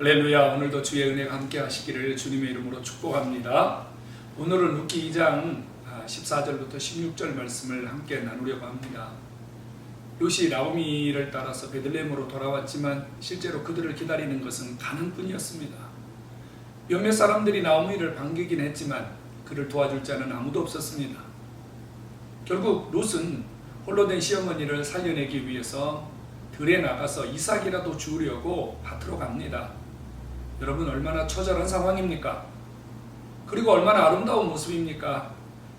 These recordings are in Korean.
할렐루야. 오늘도 주의 은혜가 함께 하시기를 주님의 이름으로 축복합니다. 오늘은 룻기 2장 14절부터 16절 말씀을 함께 나누려고 합니다. 룻이 나오미를 따라서 베들레헴으로 돌아왔지만 실제로 그들을 기다리는 것은 가난뿐이었습니다. 몇몇 사람들이 나오미를 반기긴 했지만 그를 도와줄 자는 아무도 없었습니다. 결국 룻은 홀로 된 시어머니를 살려내기 위해서 들에 나가서 이삭이라도 주우려고 밭으로 갑니다. 여러분, 얼마나 처절한 상황입니까? 그리고 얼마나 아름다운 모습입니까?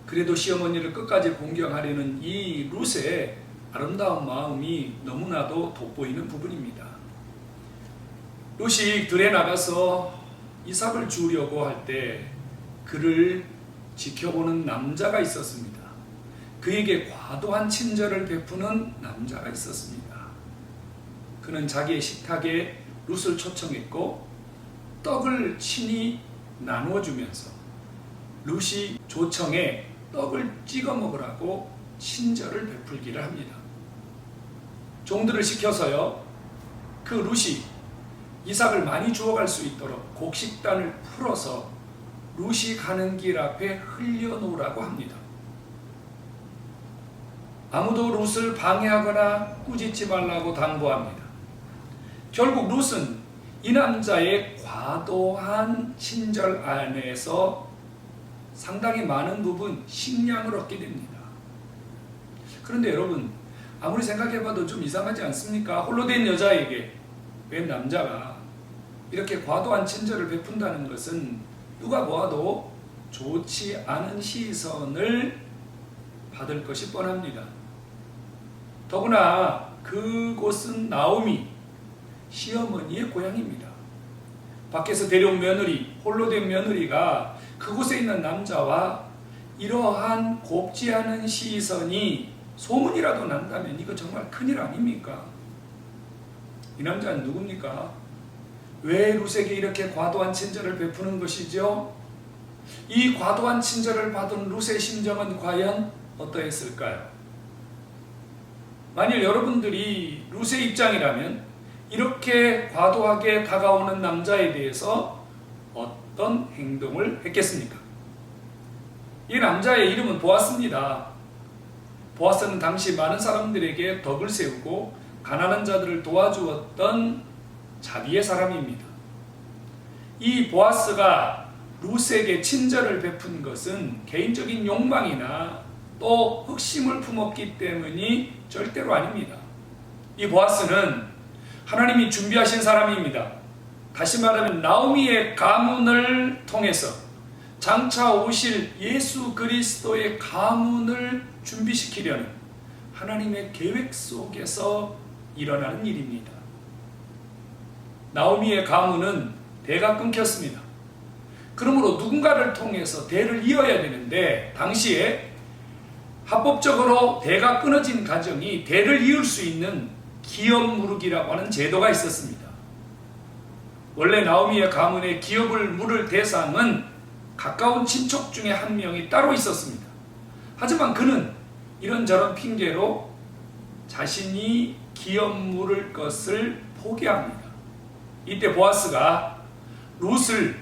그래도 시어머니를 끝까지 공경하려는 이 룻의 아름다운 마음이 너무나도 돋보이는 부분입니다. 룻이 들에 나가서 이삭을 주우려고 할 때 그를 지켜보는 남자가 있었습니다. 그에게 과도한 친절을 베푸는 남자가 있었습니다. 그는 자기의 식탁에 룻을 초청했고 떡을 친히 나누어 주면서 룻이 조청에 떡을 찍어 먹으라고 친절을 베풀기를 합니다. 종들을 시켜서요, 그 룻이 이삭을 많이 주워갈 수 있도록 곡식단을 풀어서 룻이 가는 길 앞에 흘려놓으라고 합니다. 아무도 룻을 방해하거나 꾸짖지 말라고 당부합니다. 결국 룻은 이 남자의 과도한 친절 안에서 상당히 많은 부분 식량을 얻게 됩니다. 그런데 여러분, 아무리 생각해봐도 좀 이상하지 않습니까? 홀로 된 여자에게 웬 남자가 이렇게 과도한 친절을 베푼다는 것은 누가 보아도 좋지 않은 시선을 받을 것이 뻔합니다. 더구나 그곳은 나오미 시어머니의 고향입니다. 밖에서 데려온 며느리, 홀로 된 며느리가 그곳에 있는 남자와 이러한 곱지 않은 시선이 소문이라도 난다면 이거 정말 큰일 아닙니까? 이 남자는 누굽니까? 왜 룻에게 이렇게 과도한 친절을 베푸는 것이죠? 이 과도한 친절을 받은 룻의 심정은 과연 어떠했을까요? 만일 여러분들이 룻의 입장이라면 이렇게 과도하게 다가오는 남자에 대해서 어떤 행동을 했겠습니까? 이 남자의 이름은 보아스입니다. 보아스는 당시 많은 사람들에게 덕을 세우고 가난한 자들을 도와주었던 자비의 사람입니다. 이 보아스가 룻에게 친절을 베푼 것은 개인적인 욕망이나 또 흑심을 품었기 때문이 절대로 아닙니다. 이 보아스는 하나님이 준비하신 사람입니다. 다시 말하면 나오미의 가문을 통해서 장차 오실 예수 그리스도의 가문을 준비시키려는 하나님의 계획 속에서 일어나는 일입니다. 나오미의 가문은 대가 끊겼습니다. 그러므로 누군가를 통해서 대를 이어야 되는데 당시에 합법적으로 대가 끊어진 가정이 대를 이을 수 있는 기업무르기라고 하는 제도가 있었습니다. 원래 나오미의 가문에 기업을 물을 대상은 가까운 친척 중에 한 명이 따로 있었습니다. 하지만 그는 이런저런 핑계로 자신이 기업 물을 것을 포기합니다. 이때 보아스가 룻을,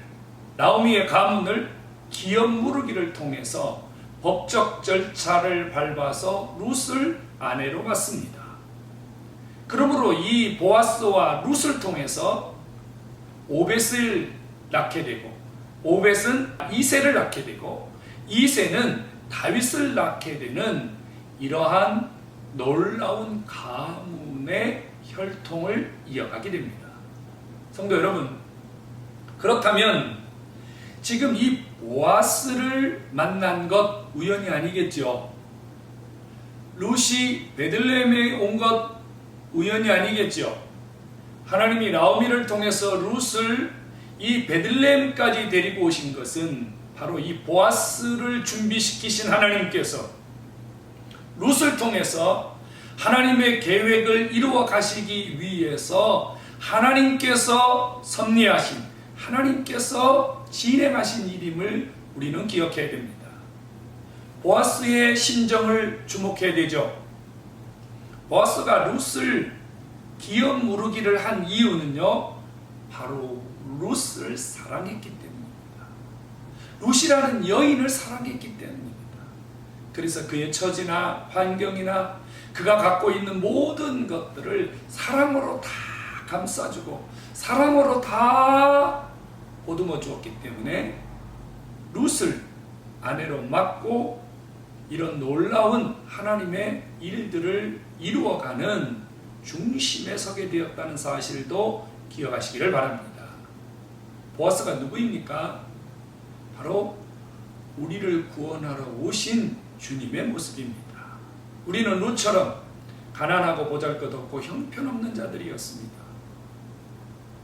나오미의 가문을 기업 무르기를 통해서 법적 절차를 밟아서 룻을 아내로 받습니다. 그러므로 이 보아스와 룻을 통해서 오벳을 낳게 되고, 오벳은 이새를 낳게 되고, 이새는 다윗을 낳게 되는 이러한 놀라운 가문의 혈통을 이어가게 됩니다. 성도 여러분, 그렇다면 지금 이 보아스를 만난 것 우연이 아니겠죠? 룻이 베들레헴에 온 것 우연이 아니겠죠? 하나님이 나오미를 통해서 룻을 이 베들레헴까지 데리고 오신 것은 바로 이 보아스를 준비시키신 하나님께서 룻을 통해서 하나님의 계획을 이루어 가시기 위해서 하나님께서 섭리하신, 하나님께서 진행하신 일임을 우리는 기억해야 됩니다. 보아스의 심정을 주목해야 되죠. 보아스가 룻을 기업 무르기를 한 이유는요, 바로 룻을 사랑했기 때문입니다. 룻이라는 여인을 사랑했기 때문입니다. 그래서 그의 처지나 환경이나 그가 갖고 있는 모든 것들을 사랑으로 다 감싸주고 사랑으로 다 보듬어 주었기 때문에 룻을 아내로 맡고 이런 놀라운 하나님의 일들을 이루어가는 중심에 서게 되었다는 사실도 기억하시기를 바랍니다. 보아스가 누구입니까? 바로 우리를 구원하러 오신 주님의 모습입니다. 우리는 룻처럼 가난하고 보잘것없고 형편없는 자들이었습니다.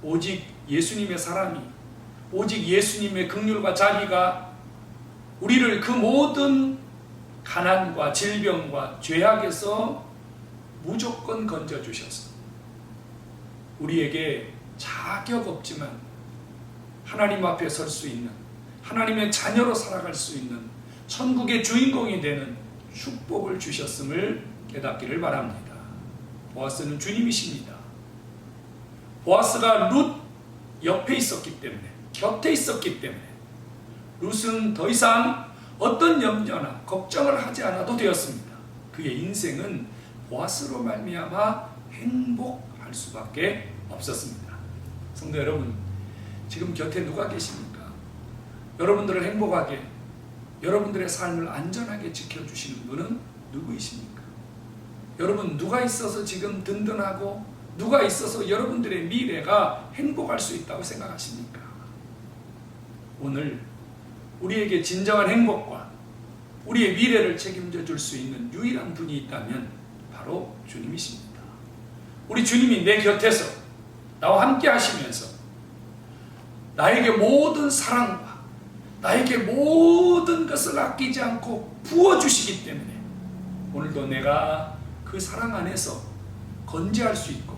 오직 예수님의 사랑이, 오직 예수님의 긍휼과 자비가 우리를 그 모든 가난과 질병과 죄악에서 무조건 건져주셔서 우리에게 자격 없지만 하나님 앞에 설 수 있는, 하나님의 자녀로 살아갈 수 있는 천국의 주인공이 되는 축복을 주셨음을 깨닫기를 바랍니다. 보아스는 주님이십니다. 보아스가 룻 옆에 있었기 때문에, 곁에 있었기 때문에 룻은 더 이상 어떤 염려나 걱정을 하지 않아도 되었습니다. 그의 인생은 보아스로 말미암아 행복할 수밖에 없었습니다. 성도 여러분, 지금 곁에 누가 계십니까? 여러분들을 행복하게, 여러분들의 삶을 안전하게 지켜주시는 분은 누구이십니까? 여러분, 누가 있어서 지금 든든하고 누가 있어서 여러분들의 미래가 행복할 수 있다고 생각하십니까? 오늘 우리에게 진정한 행복과 우리의 미래를 책임져 줄 수 있는 유일한 분이 있다면 바로 주님이십니다. 우리 주님이 내 곁에서 나와 함께 하시면서 나에게 모든 사랑과 나에게 모든 것을 아끼지 않고 부어주시기 때문에 오늘도 내가 그 사랑 안에서 건재할 수 있고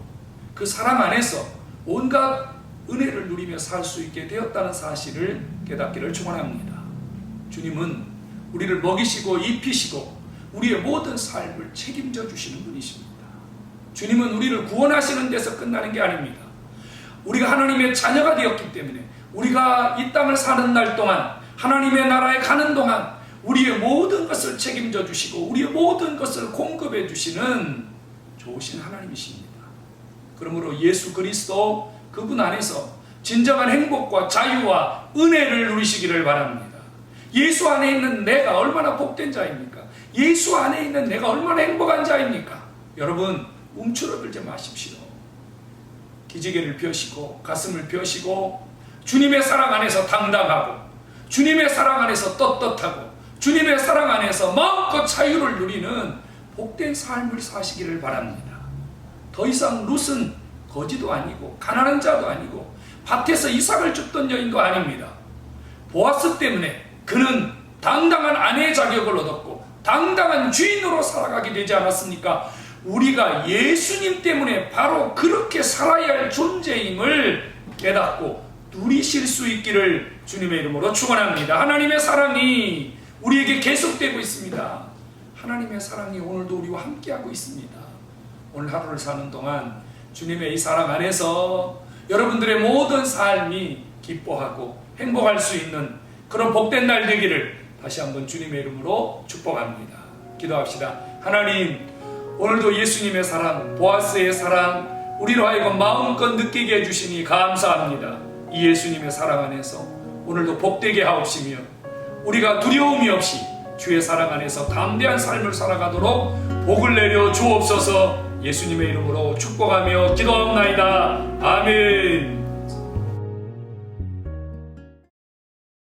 그 사랑 안에서 온갖 은혜를 누리며 살 수 있게 되었다는 사실을 깨닫기를 축원합니다. 주님은 우리를 먹이시고 입히시고 우리의 모든 삶을 책임져 주시는 분이십니다. 주님은 우리를 구원하시는 데서 끝나는 게 아닙니다. 우리가 하나님의 자녀가 되었기 때문에 우리가 이 땅을 사는 날 동안 하나님의 나라에 가는 동안 우리의 모든 것을 책임져 주시고 우리의 모든 것을 공급해 주시는 좋으신 하나님이십니다. 그러므로 예수 그리스도 그분 안에서 진정한 행복과 자유와 은혜를 누리시기를 바랍니다. 예수 안에 있는 내가 얼마나 복된 자입니까? 예수 안에 있는 내가 얼마나 행복한 자입니까? 여러분, 움츠러들지 마십시오. 기지개를 펴시고 가슴을 펴시고 주님의 사랑 안에서 당당하고 주님의 사랑 안에서 떳떳하고 주님의 사랑 안에서 마음껏 자유를 누리는 복된 삶을 사시기를 바랍니다. 더 이상 룻은 거지도 아니고 가난한 자도 아니고 밭에서 이삭을 줍던 여인도 아닙니다. 보아스 때문에 그는 당당한 아내의 자격을 얻었고 당당한 주인으로 살아가게 되지 않았습니까? 우리가 예수님 때문에 바로 그렇게 살아야 할 존재임을 깨닫고 누리실 수 있기를 주님의 이름으로 축원합니다. 하나님의 사랑이 우리에게 계속되고 있습니다. 하나님의 사랑이 오늘도 우리와 함께하고 있습니다. 오늘 하루를 사는 동안 주님의 이 사랑 안에서 여러분들의 모든 삶이 기뻐하고 행복할 수 있는 그런 복된 날 되기를 다시 한번 주님의 이름으로 축복합니다. 기도합시다. 하나님, 오늘도 예수님의 사랑, 보아스의 사랑 우리로 하여금 마음껏 느끼게 해주시니 감사합니다. 이 예수님의 사랑 안에서 오늘도 복되게 하옵시며 우리가 두려움이 없이 주의 사랑 안에서 담대한 삶을 살아가도록 복을 내려 주옵소서. 예수님의 이름으로 축복하며 기도하옵나이다. 아멘.